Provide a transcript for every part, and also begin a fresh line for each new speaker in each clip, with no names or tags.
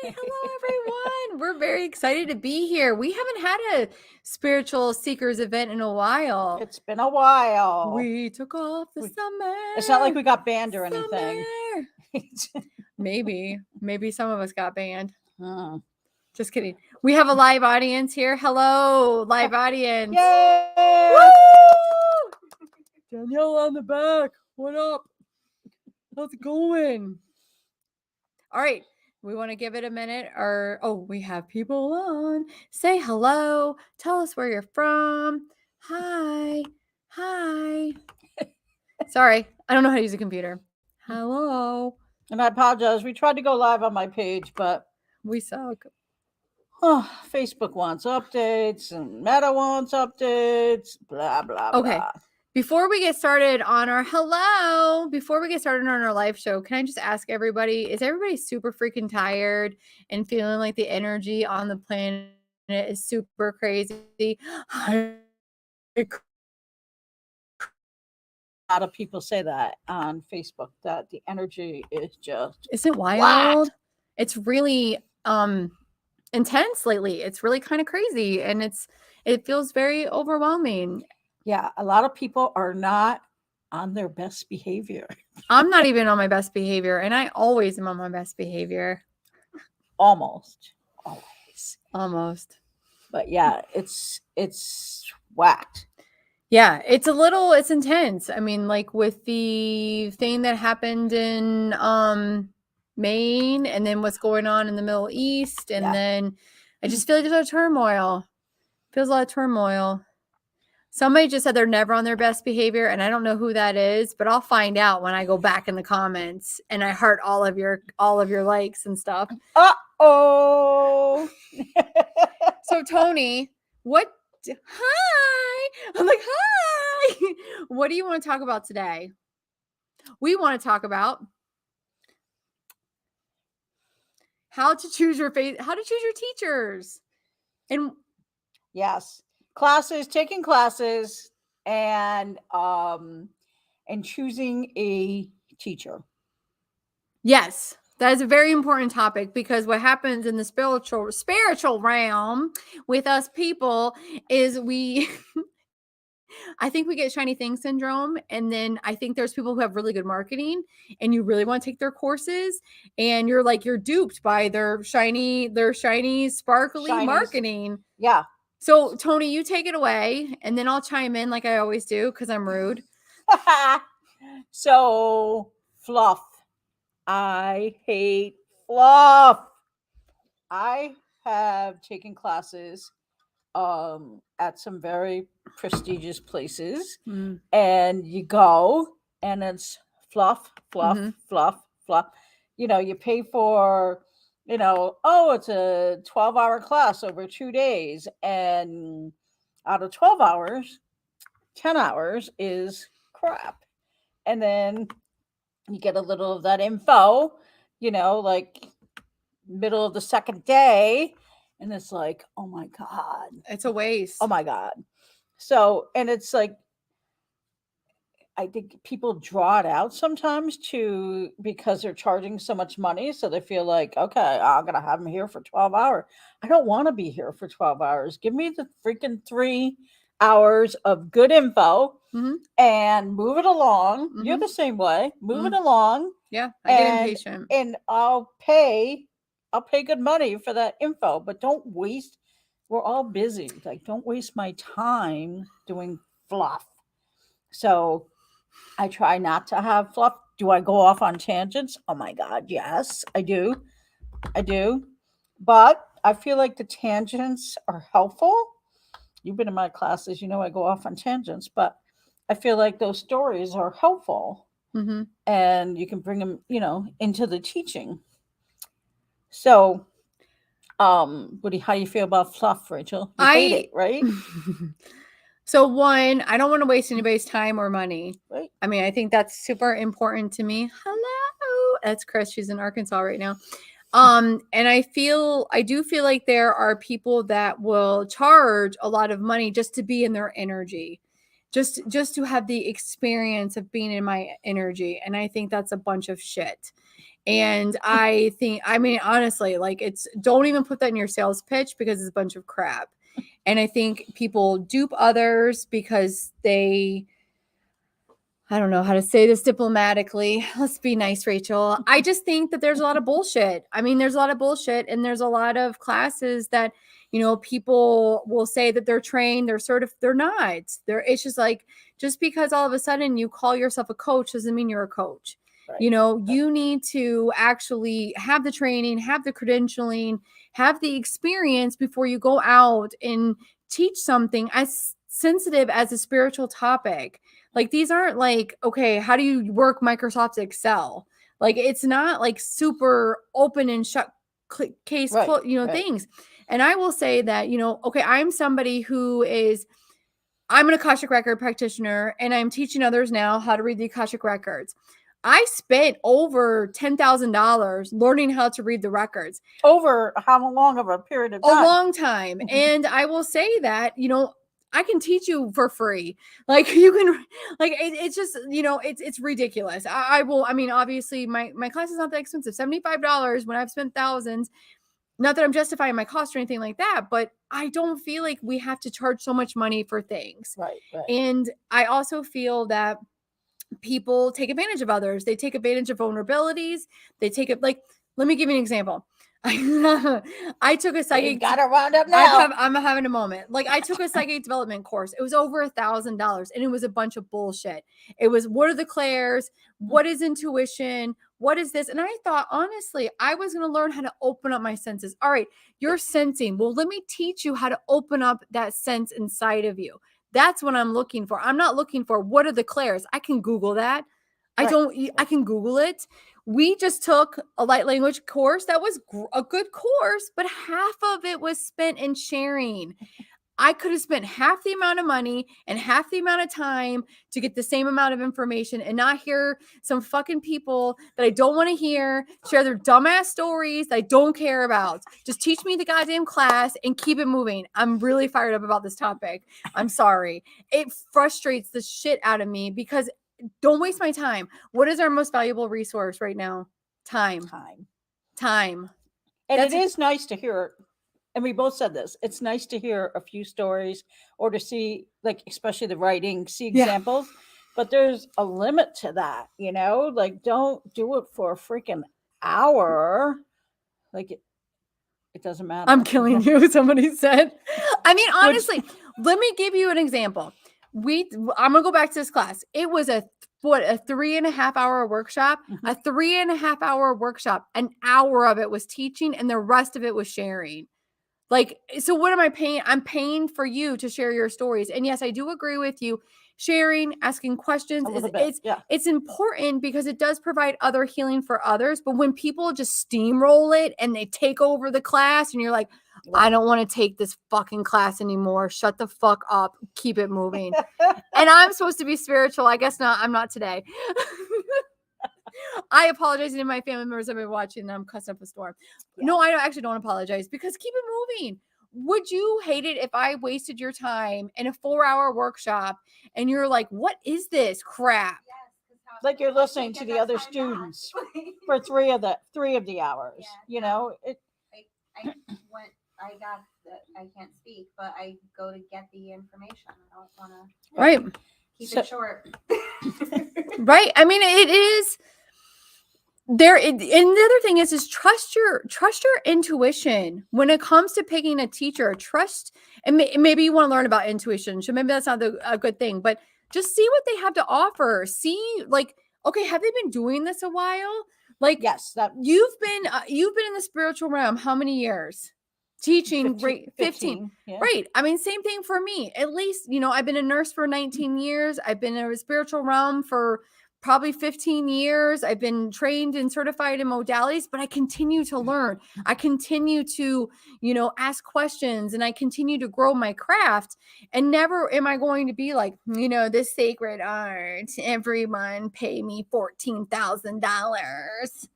Hello, everyone. We're very excited to be here. We haven't had a spiritual seekers event in a while.
It's been a while.
We took off the summer.
It's not like we got banned or anything.
Maybe some of us got banned.
Hmm.
Just kidding. We have a live audience here. Hello, live audience.
Yay!
Woo! Danielle on the back. What up? How's it going? All right. We want to give it a minute we have people on. Say hello. Tell us where you're from. Hi. Sorry. I don't know how to use a computer. Hello.
And I apologize. We tried to go live on my page, but
we suck.
Facebook wants updates and Meta wants updates. Blah, blah,
okay.
blah.
Before we get started on our live show, can I just ask everybody, is everybody super freaking tired and feeling like the energy on the planet is super crazy?
A lot of people say that on Facebook, that the energy is just...
Isn't it wild? Whack. It's really intense lately. It's really kind of crazy, and it feels very overwhelming.
Yeah, a lot of people are not on their best behavior.
I'm not even on my best behavior, and I always am on my best behavior.
Almost. But yeah, it's whacked.
Yeah, it's intense. I mean, like with the thing that happened in Maine, and then what's going on in the Middle East, and then I just feel like there's a lot of turmoil. Feels a lot of turmoil. Somebody just said they're never on their best behavior, and I don't know who that is, but I'll find out when I go back in the comments and I heart all of your likes and stuff.
Uh-oh.
So Tony, hi. I'm like, hi. What do you want to talk about today? We want to talk about how to choose your teachers. And
yes, taking classes and choosing a teacher.
Yes, that is a very important topic, because what happens in the spiritual realm with us people is I think we get shiny thing syndrome. And then I think there's people who have really good marketing and you really want to take their courses, and you're duped by their shiny, sparkly marketing.
Yeah.
So Tony, you take it away, and then I'll chime in like I always do, because I'm rude.
So fluff. I hate fluff. I have taken classes at some very prestigious places, and you go and it's fluff. You know, you pay for, it's a 12-hour class over 2 days, and out of 12 hours, 10 hours is crap. And then you get a little of that info, like middle of the second day, and it's like, oh my God,
it's a waste.
Oh my God. So, and it's like, I think people draw it out sometimes because they're charging so much money. So they feel like, okay, I'm going to have them here for 12 hours. I don't want to be here for 12 hours. Give me the freaking 3 hours of good info and move it along. You're the same way. Move it along.
Yeah. I get impatient.
And I'll pay good money for that info, but don't waste. We're all busy. Like, don't waste my time doing fluff. So I try not to have fluff. Do I go off on tangents? Oh my God, yes, I do. But I feel like the tangents are helpful. You've been in my classes, I go off on tangents, but I feel like those stories are helpful. And you can bring them, into the teaching. So, how do you feel about fluff, Rachel? You hate it, right?
So one, I don't want to waste anybody's time or money.
Right.
I mean, I think that's super important to me. Hello. That's Chris. She's in Arkansas right now. And I do feel like there are people that will charge a lot of money just to be in their energy, just to have the experience of being in my energy. And I think that's a bunch of shit. And I think, I mean, honestly, like don't even put that in your sales pitch because it's a bunch of crap. And I think people dupe others because I don't know how to say this diplomatically. Let's be nice, Rachel. I just think that there's a lot of bullshit. I mean, there's a lot of bullshit, and there's a lot of classes that, people will say that they're trained, they're certified, they're not. It's just like, just because all of a sudden you call yourself a coach doesn't mean you're a coach.
Right.
You need to actually have the training, have the credentialing, have the experience before you go out and teach something as sensitive as a spiritual topic. Like, these aren't like, okay, how do you work Microsoft Excel? Like, it's not like super open and shut case,
Right,
things. And I will say that, okay, I'm somebody I'm an Akashic Record practitioner, and I'm teaching others now how to read the Akashic Records. I spent over $10,000 learning how to read the records.
Over how long of a period of time?
A long time. And I will say that, I can teach you for free. Like, you can, like, it's just, it's ridiculous. I mean, obviously my class is not that expensive, $75 when I've spent thousands. Not that I'm justifying my cost or anything like that, but I don't feel like we have to charge so much money for things.
Right.
And I also feel that people take advantage of others. They take advantage of vulnerabilities. They take it, like, let me give you an example. I took a psychic.
Got to round up now.
I'm having a moment. Like, I took a psychic development course. It was over $1,000, and it was a bunch of bullshit. It was, what are the clairs? What is intuition? What is this? And I thought, honestly, I was going to learn how to open up my senses. All right, you're sensing. Well, let me teach you how to open up that sense inside of you. That's what I'm looking for. I'm not looking for, what are the clairs? I can Google that. I can Google it. We just took a light language course that was a good course, but half of it was spent in sharing. I could have spent half the amount of money and half the amount of time to get the same amount of information and not hear some fucking people that I don't want to hear share their dumbass stories that I don't care about. Just teach me the goddamn class and keep it moving. I'm really fired up about this topic. I'm sorry. It frustrates the shit out of me because don't waste my time. What is our most valuable resource right now? Time. And
it is nice to hear, and we both said this, it's nice to hear a few stories or to see, like, especially the writing, see examples, but there's a limit to that, like, don't do it for a freaking hour. Like, it doesn't matter.
I'm killing you, somebody said. I mean, honestly, let me give you an example. I'm gonna go back to this class. It was a 3.5 hour workshop, a 3.5 hour workshop. An hour of it was teaching and the rest of it was sharing. Like, so what am I paying? I'm paying for you to share your stories. And yes, I do agree with you. Sharing, asking questions, it's important because it does provide other healing for others. But when people just steamroll it and they take over the class and you're like, I don't want to take this fucking class anymore. Shut the fuck up. Keep it moving. And I'm supposed to be spiritual. I guess not. I'm not today. I apologize to my family members that have been watching and I'm cussing up a storm. No, I actually don't apologize because keep it moving. Would you hate it if I wasted your time in a 4-hour workshop and you're like, what is this crap?
Like, you're listening to the other students for 3 of the hours,
I can't speak, but I go to get the information. I don't want to
right.
Keep it short.
Right. I mean, it is there. And the other thing is trust your intuition when it comes to picking a teacher. Trust, and maybe you want to learn about intuition. So maybe that's not a good thing, but just see what they have to offer. See, like, okay, have they been doing this a while? Like,
yes,
you've been in the spiritual realm how many years? Teaching 15.
Yeah.
Right. I mean, same thing for me. At least, I've been a nurse for 19 years. I've been in a spiritual realm for probably 15 years. I've been trained and certified in modalities, but I continue to learn. I continue to, ask questions, and I continue to grow my craft. And never am I going to be like, this sacred art, everyone pay me $14,000.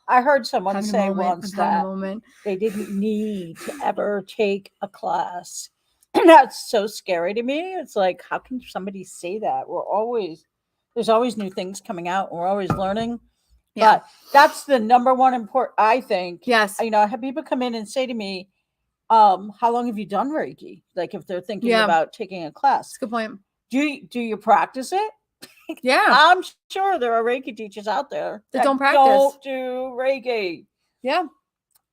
I heard someone say once that they didn't need to ever take a class. And that's so scary to me. It's like, how can somebody say that? There's always new things coming out. And we're always learning.
Yeah.
But that's the number one important, I think.
Yes.
You know, I have people come in and say to me, how long have you done Reiki? Like if they're thinking
Yeah.
about taking a class,
That's a good point.
do you practice it?
Yeah.
I'm sure there are Reiki teachers out there
That don't practice.
don't do Reiki.
Yeah.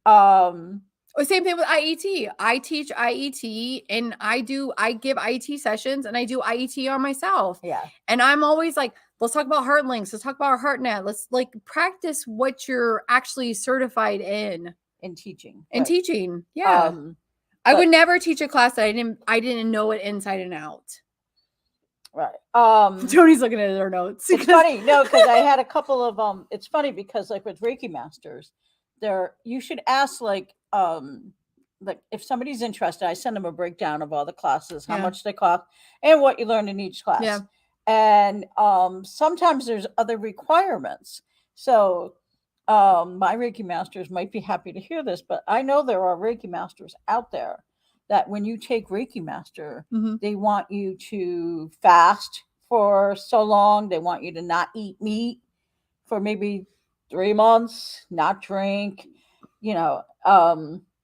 Um,
Or same thing with IET. I teach IET and I give IET sessions and I do IET on myself.
yeah.
And I'm always like, let's talk about heart links. Let's talk about our HeartNet. Let's like practice what you're actually certified in
Teaching.
and
right.
teaching. Yeah. I would never teach a class that I didn't know it inside and out.
Right.
Tony's looking at her notes.
It's funny, no, because I had a couple of it's funny because like with Reiki masters, you should ask like if somebody's interested, I send them a breakdown of all the classes, how
Yeah.
much they cost, and what you learn in each class.
Yeah.
And sometimes there's other requirements. So my Reiki masters might be happy to hear this, but I know there are Reiki masters out there that when you take Reiki master,
Mhm.
they want you to fast for so long. They want you to not eat meat for maybe 3 months, not drink, you know.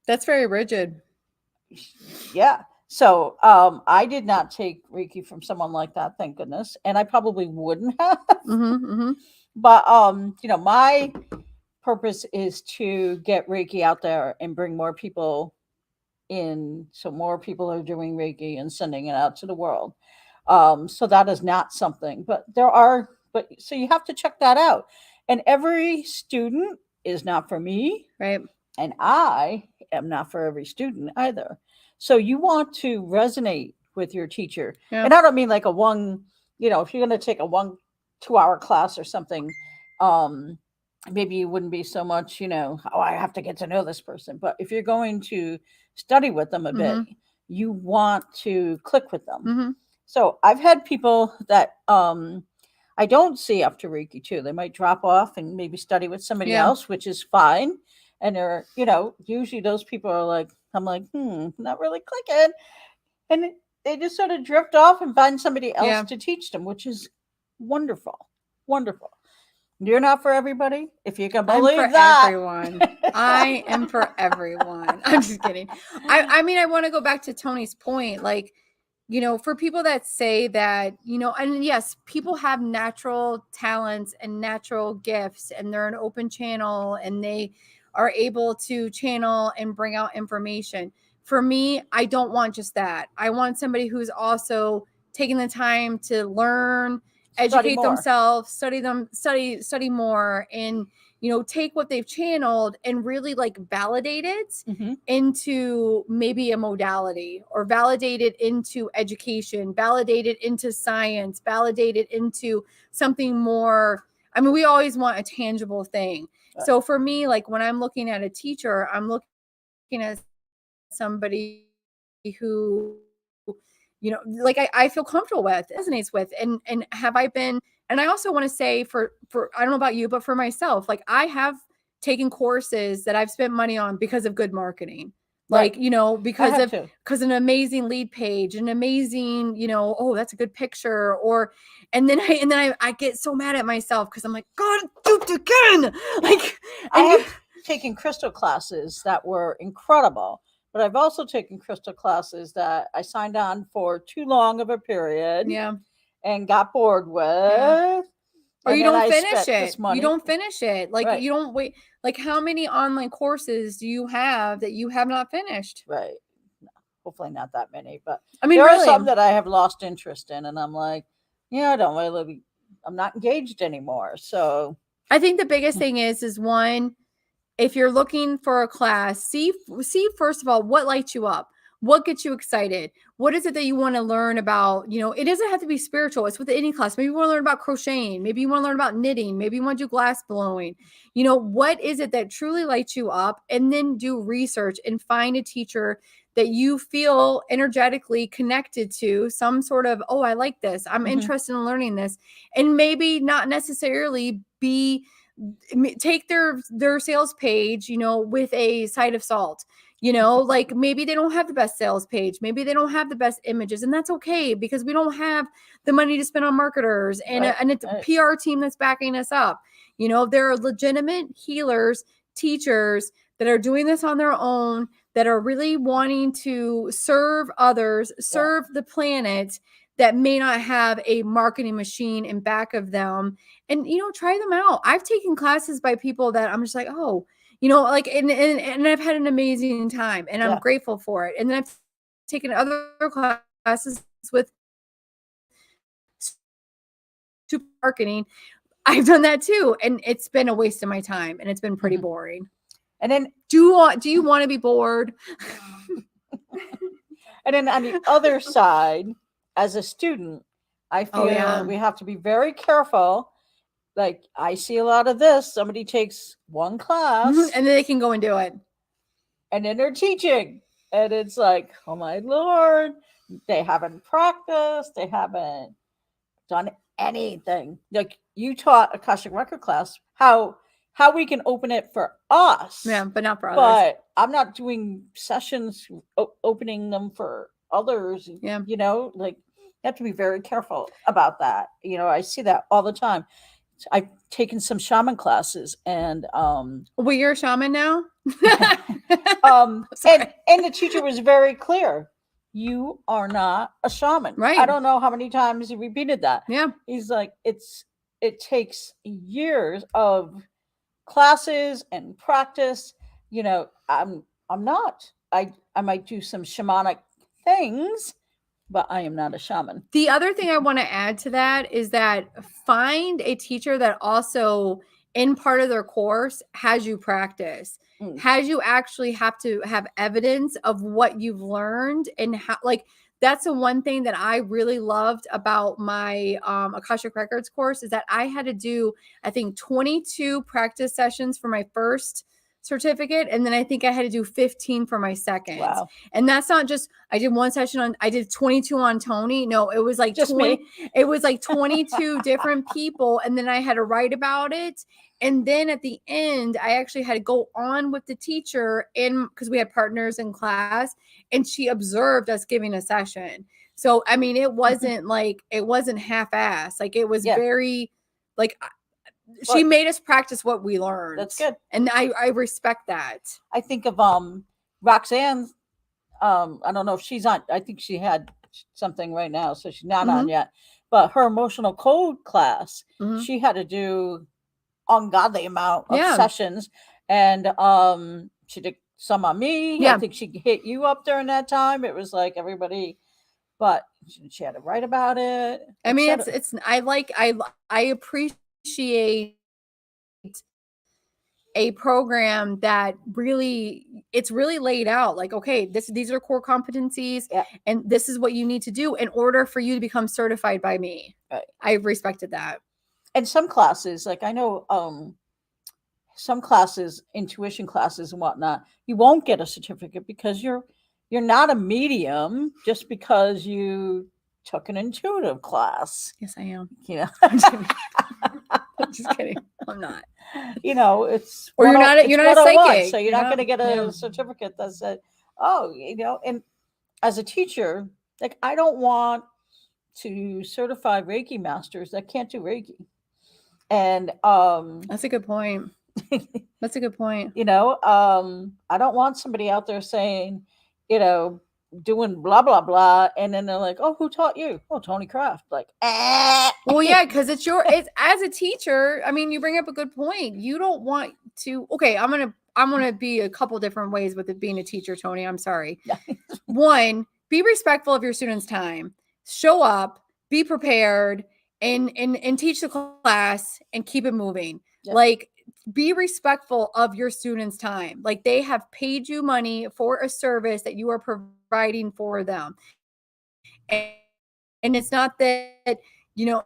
That's very rigid.
Yeah. So I did not take Reiki from someone like that, thank goodness. And I probably wouldn't have.
Mm-hmm.
But you know, my purpose is to get Reiki out there and bring more people in, so more people are doing Reiki and sending it out to the world. So that is not something, but so you have to check that out. And every student is not for me,
Right.
and I am not for every student either. So you want to resonate with your teacher.
Yeah.
And I don't mean like a one, you know, if you're going to take a 1-2 hour class or something, maybe you wouldn't be so much, you know, oh, I have to get to know this person. But if you're going to study with them a bit, you want to click with them.
Mm-hmm.
So I've had people that I don't see after Reiki too. They might drop off and maybe study with somebody else, which is fine. And they're, you know, usually those people are like, I'm like, not really clicking. And they just sort of drift off and find somebody else to teach them, which is wonderful. Wonderful. You're not for everybody. If you can believe
I'm for
that.
everyone. I am for everyone. I'm just kidding. I mean, I want to go back to Tony's point. Like, you know, for people that say that, you know, and yes, people have natural talents and natural gifts and they're an open channel and they are able to channel and bring out information. For me, I don't want just that. I want somebody who's also taking the time to learn, educate themselves, study more, and, you know, take what they've channeled and really like validate it into maybe a modality, or validate it into education, validate it into science, validate it into something more. I mean, we always want a tangible thing. So for me, like when I'm looking at a teacher, I'm looking at somebody who, you know, like I feel comfortable with, resonates with, and have I been, and I also want to say for I don't know about you, but for myself, like I have taken courses that I've spent money on because of good marketing. Like, you know, because an amazing lead page, an amazing, you know, oh, that's a good picture, or, and then I get so mad at myself because I'm like, God, duped again. Like,
I have taken crystal classes that were incredible. But I've also taken crystal classes that I signed on for too long of a period and got bored with. Yeah.
Or you don't finish it. You don't finish it. Like you don't wait. Like how many online courses do you have that you have not finished?
Right. No, hopefully not that many, but
I mean,
there are some that I have lost interest in, and I'm like, yeah, I'm not engaged anymore. So
I think the biggest thing is one, if you're looking for a class, see first of all, what lights you up? What gets you excited? What is it that you want to learn about? You know, it doesn't have to be spiritual. It's with any class. Maybe you want to learn about crocheting. Maybe you want to learn about knitting. Maybe you want to do glass blowing. You know, what is it that truly lights you up? And then do research and find a teacher that you feel energetically connected to, some sort of, oh, I like this. I'm interested in learning this. And maybe not necessarily take their sales page, you know, with a side of salt, you know, like maybe they don't have the best sales page. Maybe they don't have the best images, and that's okay because we don't have the money to spend on marketers and a PR team that's backing us up. You know, there are legitimate healers, teachers that are doing this on their own, that are really wanting to serve others, serve the planet, that may not have a marketing machine in back of them. And, you know, try them out. I've taken classes by people that I'm just like, oh, you know, like, and I've had an amazing time, and I'm
Yeah.
grateful for it. And then I've taken other classes with super marketing. I've done that too, and it's been a waste of my time, and it's been pretty
Mhm.
boring.
And then
Do you want to be bored?
And then on the other side, as a student, I feel
Oh, yeah.
we have to be very careful. Like I see a lot of this. Somebody takes one class
And then they can go and do it.
and then they're teaching. And it's like, oh my Lord, they haven't practiced, they haven't done anything. Like you taught Akashic Record class, how we can open it for us.
Yeah, but not for others.
But I'm not doing sessions opening them for others.
Yeah.
You know, like you have to be very careful about that. You know, I see that all the time. I've taken some shaman classes and
Well, you're a shaman now.
and
Sorry.
the teacher was very clear. You are not a shaman.
Right.
I don't know how many times he repeated that.
Yeah.
He's like, it takes years of classes and practice. You know, I'm not. I might do some shamanic things, but I am not a shaman.
The other thing I want to add to that is that find a teacher that also in part of their course has you practice, has you actually have to have evidence of what you've learned, and how, like, that's the one thing that I really loved about my Akashic Records course, is that I had to do, I think, 22 practice sessions for my first certificate, and then I think I had to do 15 for my second.
Wow.
And that's not just, I did one session on, I did 22 on Tony. No, it was like
Just
20,
me.
it was like 22 different people, and then I had to write about it. And then at the end, I actually had to go on with the teacher because we had partners in class, and she observed us giving a session. So, I mean, it wasn't like, it wasn't half-assed. Like, it was very, like, she made us practice what we learned.
That's good.
And I respect that.
I think of Roxanne. I don't know if she's on. I think she had something right now, so she's not on yet. But her emotional code class, she had to do ungodly amount of sessions, and she did some on me. I think she hit you up during that time. It was like everybody, but she had to write about it.
I mean, it's I appreciate a program that really, it's really laid out, like, okay, these are core competencies, and this is what you need to do in order for you to become certified by me.
Right.
I respected that.
And some classes, like I know some classes, intuition classes and whatnot, you won't get a certificate because you're not a medium just because you took an intuitive class.
Yes, I am.
You know,
I'm just kidding. I'm not.
You know, it's
or you're not a
101,
psychic,
so you're not going to get a certificate that said, oh, you know. And as a teacher, like I don't want to certify Reiki masters that can't do Reiki. And
that's a good point. That's a good point.
You know, I don't want somebody out there saying, you know, doing blah blah blah, and then they're like, oh, who taught you? Oh, Tony Kraft. Like,
well, yeah, because it's as a teacher. I mean, you bring up a good point. You don't want to. Okay, I'm gonna be a couple different ways with it being a teacher, Tony. I'm sorry. One, be respectful of your students' time. Show up, be prepared, and teach the class and keep it moving. Like, be respectful of your students' time. Like, they have paid you money for a service that you are providing for them. And it's not that, you know,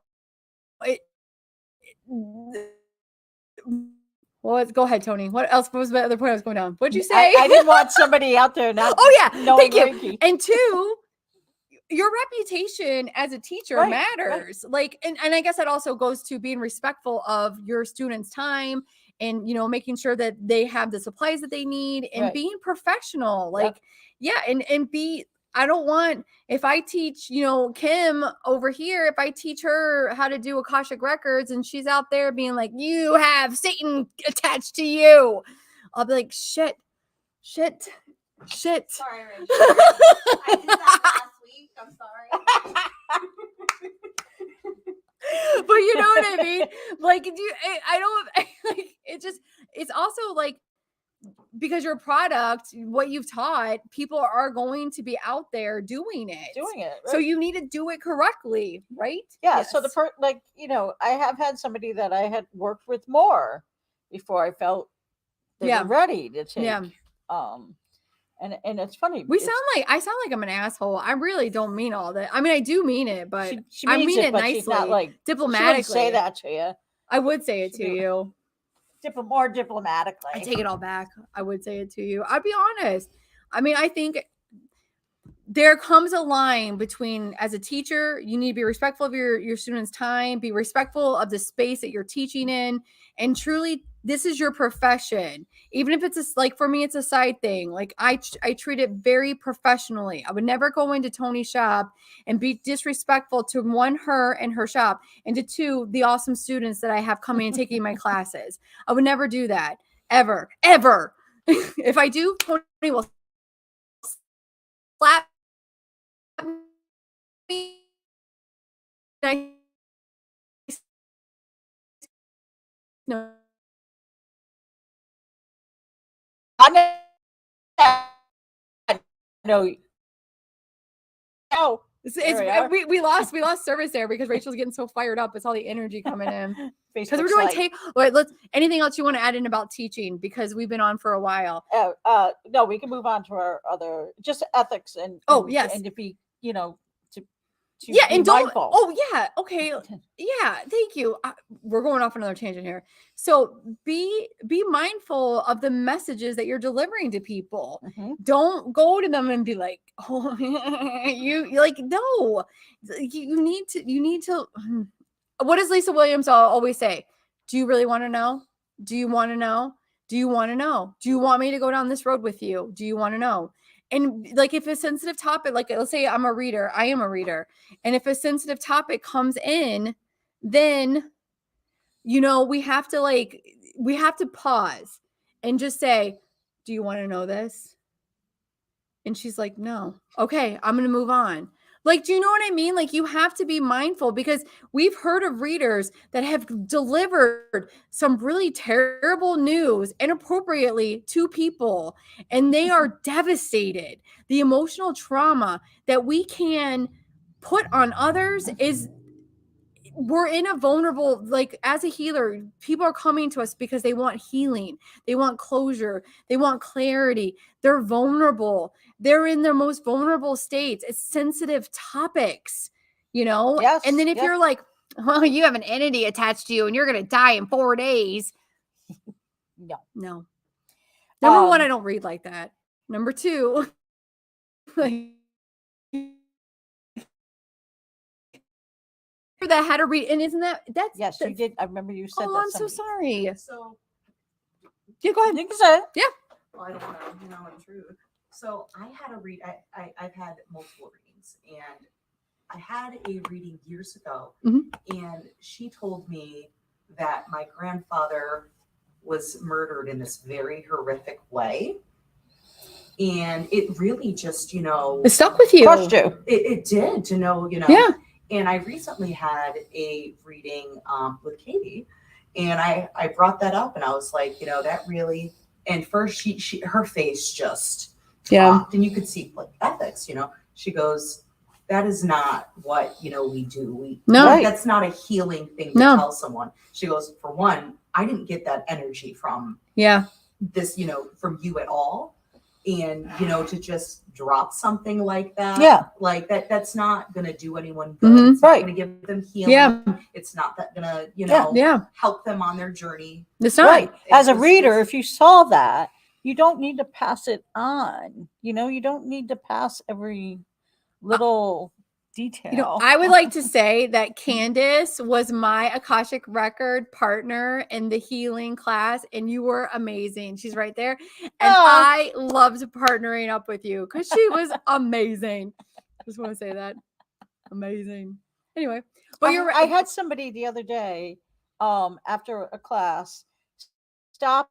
well, go ahead, Tony. What else was the other point I was going down? What'd you say?
I didn't want somebody out there not.
Oh yeah, thank you.
Reiki.
And two, your reputation as a teacher matters. Right. Like, and I guess that also goes to being respectful of your students' time, and, you know, making sure that they have the supplies that they need, and being professional. Like, and be, I don't want, if I teach, Kim over here, if I teach her how to do Akashic Records and she's out there being like, you have Satan attached to you, I'll be like, shit.
Sorry, Rachel. I did that last week. I'm sorry.
But you know what I mean? Like, I don't, like, it's also like, because your product, what you've taught, people are going to be out there doing it. So
right?
you need to do it correctly, right?
Yeah. So
Yes.
I have had somebody that I had worked with more before I felt they
Yeah.
were ready to take.
Yeah.
And it's funny.
I sound like I'm an asshole. I really don't mean all that. I mean, I do mean it, but
she
I
means
mean it
but
nicely,
she's not like
diplomatically.
She wouldn't say that to you.
I would say it
She'd
to
be-
you.
More diplomatically.
I take it all back. I would say it to you. I'd be honest. I mean, I think there comes a line between, as a teacher, you need to be respectful of your students' time, be respectful of the space that you're teaching in, and truly, this is your profession. Even if it's like, for me, it's a side thing. Like, I treat it very professionally. I would never go into Tony's shop and be disrespectful to, one, her and her shop, and to two, the awesome students that I have coming and taking my classes. I would never do that, ever. If I do, Tony will slap me. No.
No. Oh,
We lost service there because Rachel's getting so fired up. It's all the energy coming in. Because we're
Facebook's
doing
like,
tape. Wait, anything else you want to add in about teaching? Because we've been on for a while.
no, we can move on to our other, just ethics and
Yes.
and to be, to
Yeah,
be
and don't.
mindful.
Oh yeah, okay, yeah. Thank you. We're going off another tangent here. So be mindful of the messages that you're delivering to people.
Mhm.
Don't go to them and be like, "Oh, you like no." You need to. What does Lisa Williams always say? Do you really want to know? Do you want to know? Do you want to know? Do you want me to go down this road with you? Do you want to know? And like, if a sensitive topic, like, let's say I am a reader, and if a sensitive topic comes in, then, we have to pause and just say, do you want to know this? And she's like, no. Okay, I'm going to move on. Like, do you know what I mean? Like, you have to be mindful, because we've heard of readers that have delivered some really terrible news inappropriately to people, and they are devastated. The emotional trauma that we can put on others is, we're in a vulnerable, like, as a healer, people are coming to us because they want healing, they want closure, they want clarity, they're vulnerable, they're in their most vulnerable states, it's sensitive topics,
Yes,
and then if
yes.
you're like, well, you have an entity attached to you and you're going to die in 4 days. No. Number one, I don't read like that. Number two, like, that had to read, and isn't that's
Yes, you did. I remember you said that.
I'm so sorry.
So,
Yeah, go ahead.
You can say it.
well, I don't want to intrude. So I had a read. I've had multiple readings, and I had a reading years ago,
Mhm.
and she told me that my grandfather was murdered in this very horrific way, and it really just,
It stuck with you.
Crushed you.
it did to know,
Yeah.
And I recently had a reading with Katie, and I brought that up, and I was like, that really. And first, her face just dropped, and you could see, like, ethics. She goes, "That is not what we do.
No.
Right.
That's not a healing thing to
No.
tell someone." She goes, "For one, I didn't get that energy from
Yeah.
this, from you at all, and to just drop something like that,
Yeah.
like that's not gonna do anyone good.
Mhm.
It's not
Right.
gonna give them healing.
Yeah.
It's not that gonna
Yeah.
help them on their journey."
It's not.
Right. As a
It's-
reader,
it's-
if you saw that, you don't need to pass it on. You don't need to pass every little detail.
You know, I would like to say that Candace was my Akashic record partner in the healing class, and you were amazing. She's right there. And I loved partnering up with you because she was amazing. Just want to say that. Amazing. Anyway, but you're right.
I had somebody the other day, after a class, stop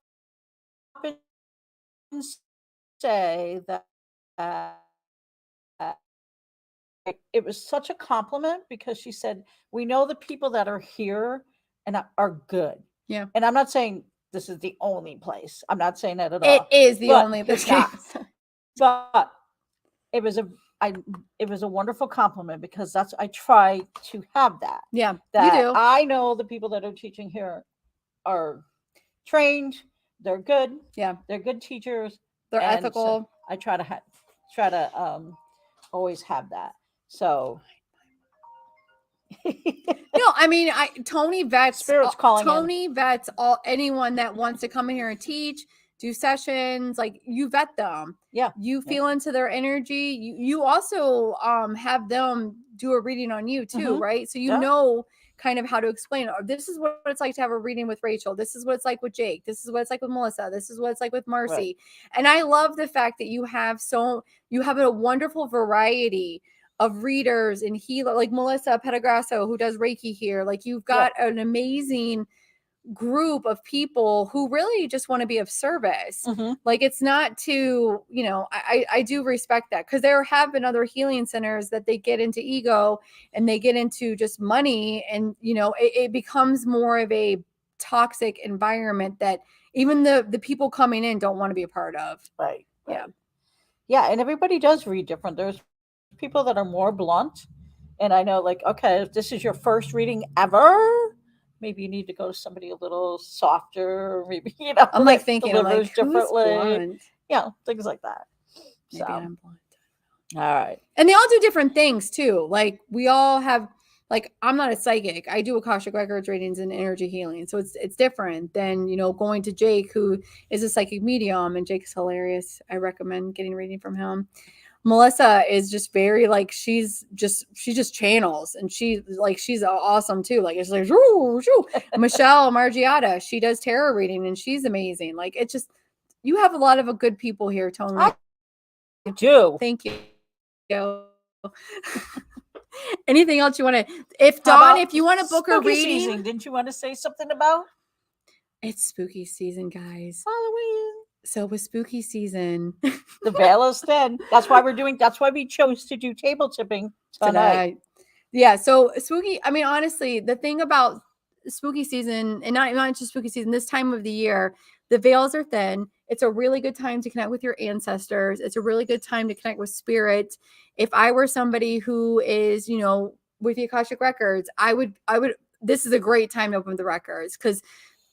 and say that it was such a compliment because she said, "We know the people that are here and are good."
Yeah.
And I'm not saying this is the only place. I'm not saying that at
It
all.
is the
But
only
it's
place.
not. But it was a wonderful compliment because I try to have that.
Yeah,
That
you do.
I know the people that are teaching here are trained, they're good,
Yeah,
they're good teachers.
they're
and so
ethical.
I try to always have that. So
No, I mean, Tony vets
Spirit's calling in.
Tony vets anyone that wants to come in here and teach, do sessions. Like, you vet them.
Yeah.
You feel into their energy. You also have them do a reading on you too,
Mhm.
right? So you
Yeah.
know kind of how to explain it. This is what it's like to have a reading with Rachel. This is what it's like with Jake. This is what it's like with Melissa. This is what it's like with Marcy. And I love the fact that you have a wonderful variety of readers and healer, like Melissa Petagrasso, who does Reiki here. Like, you've got an amazing group of people who really just want to be of service.
Mhm.
Like, it's not to, I do respect that, because there have been other healing centers that they get into ego and they get into just money, and it becomes more of a toxic environment that even the people coming in don't want to be a part of.
Right.
Yeah.
Yeah, and everybody does read different. There's people that are more blunt, and I know, like, okay, if this is your first reading ever, maybe you need to go to somebody a little softer, maybe,
I'm like
that
thinking, I'm
delivers
like, who's
differently,
blunt?
things like that.
Maybe
So,
I'm blunt.
all right.
And they all do different things too. Like, we all have, like, I'm not a psychic. I do Akashic Records readings and energy healing. So it's different than, going to Jake, who is a psychic medium, and Jake's hilarious. I recommend getting a reading from him. Melissa is just very, like, she just channels, and she's awesome too. Like, it's like, shoo, shoo. Michelle Margiata, she does tarot reading, and she's amazing. Like, it's just, you have a lot of good people here, Tony.
I do.
Thank you. Anything else you want to? If Dawn, if you want to book a
spooky
reading,
season, didn't you want to say something about
it's spooky season, guys.
Halloween?
So with spooky season,
The veil is thin. That's why we chose to do table tipping tonight.
Yeah. So spooky. I mean, honestly, the thing about spooky season, and not just spooky season, this time of the year, the veils are thin. It's a really good time to connect with your ancestors. It's a really good time to connect with spirit. If I were somebody who is, with the Akashic Records, I would, this is a great time to open the records, because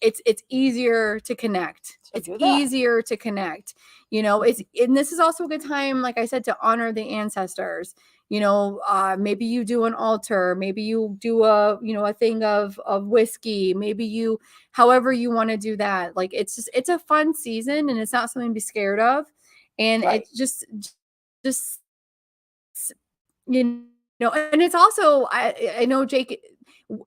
it's easier to connect. It's easier to connect. And this is also a good time, like I said, to honor the ancestors. Maybe you do an altar, maybe you do a thing of whiskey, maybe you, however you want to do that. Like, it's a fun season, and it's not something to be scared of. And it's just, and it's also, I know Jake,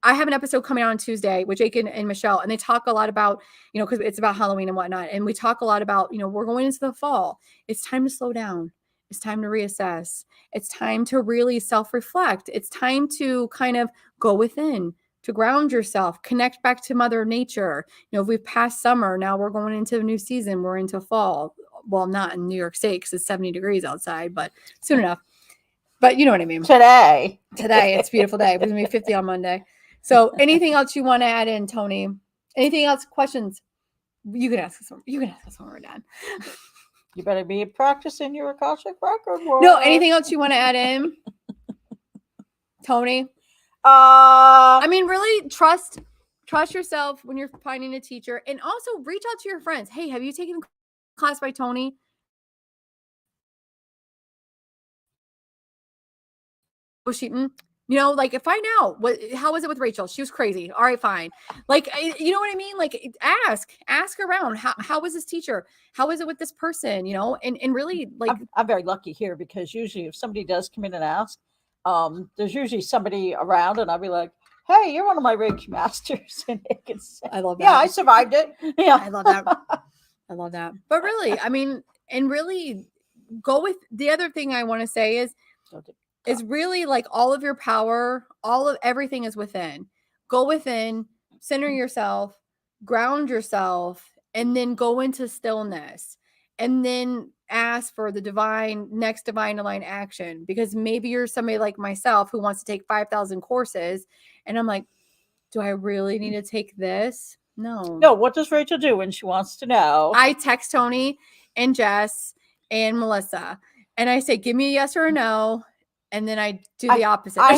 I have an episode coming out on Tuesday with Jake and Michelle, and they talk a lot about, because it's about Halloween and whatnot. And we talk a lot about, we're going into the fall. It's time to slow down. It's time to reassess. It's time to really self-reflect. It's time to kind of go within, to ground yourself, connect back to Mother Nature. If we've passed summer, now we're going into a new season. We're into fall. Well, not in New York State because it's 70 degrees outside, but soon enough. But you know what I mean.
Today,
it's a beautiful day. It's going to be 50 on Monday. So anything else you want to add in, Tony? Anything else? Questions? You can ask us. You can ask us when we're done.
You better be practicing your Akashic Record work.
No, anything else you want to add in, Tony?
I
mean, really trust yourself when you're finding a teacher, and also reach out to your friends. Hey, have you taken a class by Tony? Sheaton, like, find out how was it with Rachel? She was crazy. All right, fine. Like, you know what I mean? Like, ask around. How was this teacher? How was it with this person? And really, like,
I'm very lucky here, because usually if somebody does come in and ask, there's usually somebody around, and I'll be like, "Hey, you're one of my Reiki masters," and they can say,
I love that.
"Yeah, I survived it." Yeah,
I love that. I love that. But really, I mean, and really go with the other thing I want to say is really like all of your power, all of everything is within. Go within, center yourself, ground yourself, and then go into stillness. And then ask for the next divine aligned action. Because maybe you're somebody like myself who wants to take 5,000 courses. And I'm like, do I really need to take this? No.
No, what does Rachel do when she wants to know?
I text Tony and Jess and Melissa, and I say, "Give me a yes or a no," and then I do the opposite.
I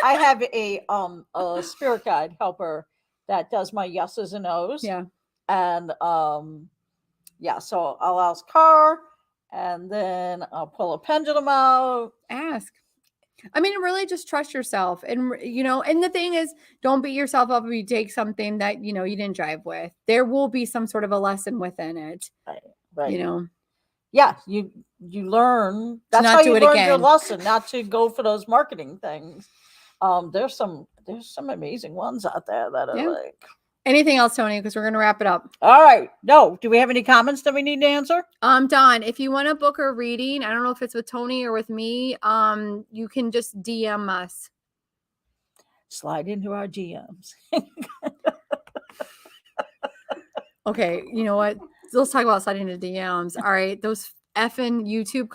have a spirit guide helper that does my yeses and nos.
Yeah.
And yeah, so I'll ask her, and then I'll pull a pendulum out.
Ask. I mean, really just trust yourself. And, and the thing is, don't beat yourself up if you take something that, you didn't drive with. There will be some sort of a lesson within it.
Right.
Yeah,
you learn. That's
not
how
do
you
it
learn your
again.
lesson, not to go for those marketing things. There's some amazing ones out there that are like.
Anything else, Tony? Because we're going to wrap it up.
All right. No. Do we have any comments that we need to answer?
Don, if you want to book a reading, I don't know if it's with Tony or with me, you can just DM us.
Slide into our DMs.
Okay, you know what? Let's talk about sliding into DMs. All right, those effing YouTube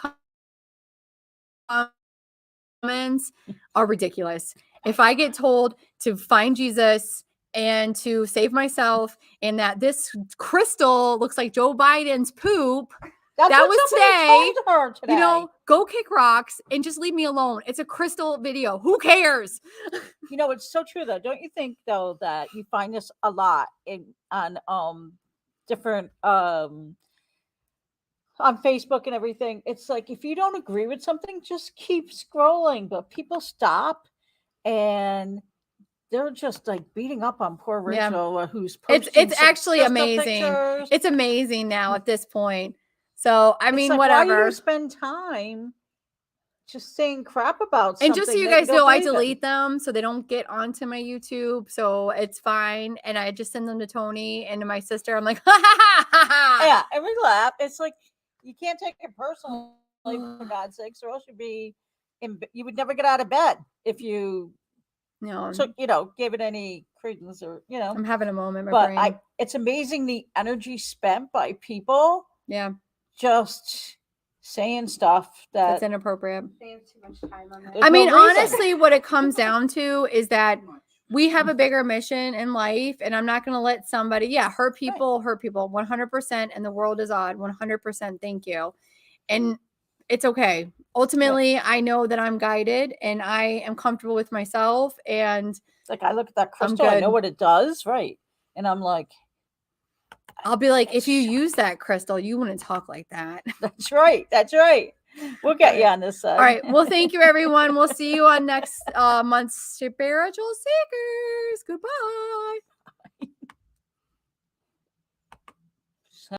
comments are ridiculous. If I get told to find Jesus and to save myself, and that this crystal looks like Joe Biden's poop,
That's
that
what
was
somebody told her today.
go kick rocks and just leave me alone. It's a crystal video. Who cares?
It's so true though. Don't you think though that you find this a lot on different on Facebook and everything? It's like, if you don't agree with something, just keep scrolling. But people stop and they're just like beating up on poor Rachel, who's posting.
It's actually
sister
amazing.
pictures.
It's amazing now at this point. So I mean,
like,
whatever.
Why do you spend time just saying crap about something?
And just so you guys know, I delete them so they don't get onto my YouTube. So it's fine. And I just send them to Tony and to my sister. I'm like, ha ha ha ha.
Yeah, and we laugh. It's like, you can't take it personally, for God's sakes, or else you would never get out of bed if you gave it any credence, or
I'm having a moment. But
it's amazing the energy spent by people.
Yeah.
Just saying stuff that's
inappropriate.
They have too much time on that.
I mean, honestly, what it comes down to is that we have a bigger mission in life, and I'm not going to let somebody, hurt people 100%. And the world is odd 100%. Thank you. And it's okay. Ultimately, I know that I'm guided and I am comfortable with myself. And
like, I look at that crystal, I know what it does. Right. And I'm like,
I'll be like, if you use that crystal, you wouldn't talk like that.
That's right. That's right. We'll get you on this side.
All right. Well, thank you, everyone. We'll see you on next month's Spiritual Seekers. Goodbye.